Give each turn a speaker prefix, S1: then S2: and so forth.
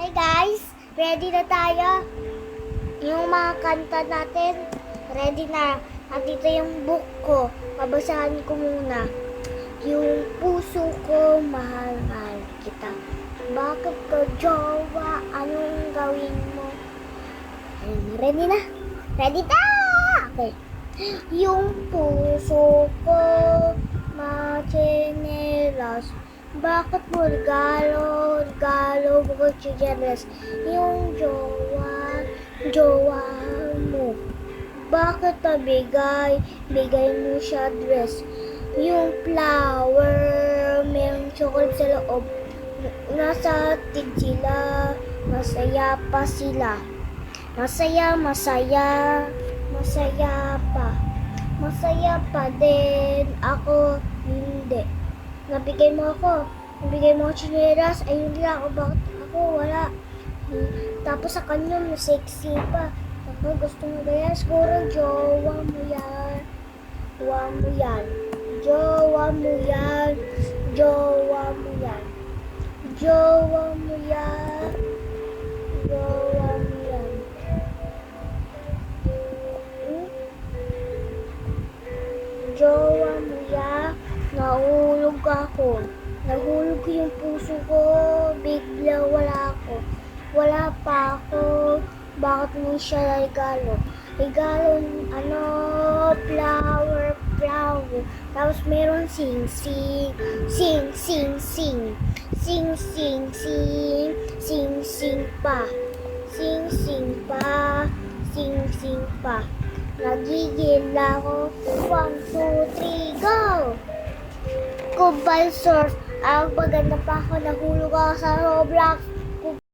S1: Hey guys, ready na tayo? Yung mga kanta natin, ready na. Nandito yung book ko. Babasahin ko muna. Yung puso ko, mahal-mahal kita. Bakit ka jowa? Anong gawin mo? Ayun, ready na? Ready na! Okay. Yung puso ko, machinelas. Bakit mo regalo bukod si Jealous? Yung jowa mo. Bakit bigay mo siya dress? Yung flower, mayroong chocolate sa loob. Nasa tig sila, masaya pa sila. Masaya pa. Masaya pa din ako, hindi. Nabigay mo ako tsinelas, ay hindi ako, bakit ako wala? Tapos sa kanya, sexy pa. Ako gusto mo ba yan? Siguro jowa mo yan. Jowa mo yan. Jowa mo yan. Nahulog ako. Nahulog yung puso ko. Bigla wala pa ako. Bakit mo siya regalo? Flower. Tapos meron sing pa. Nagigil ako. 1, 2, 3, go! Kubal surf. Ang maganda pa ako. Nahulog ako sa Roblox.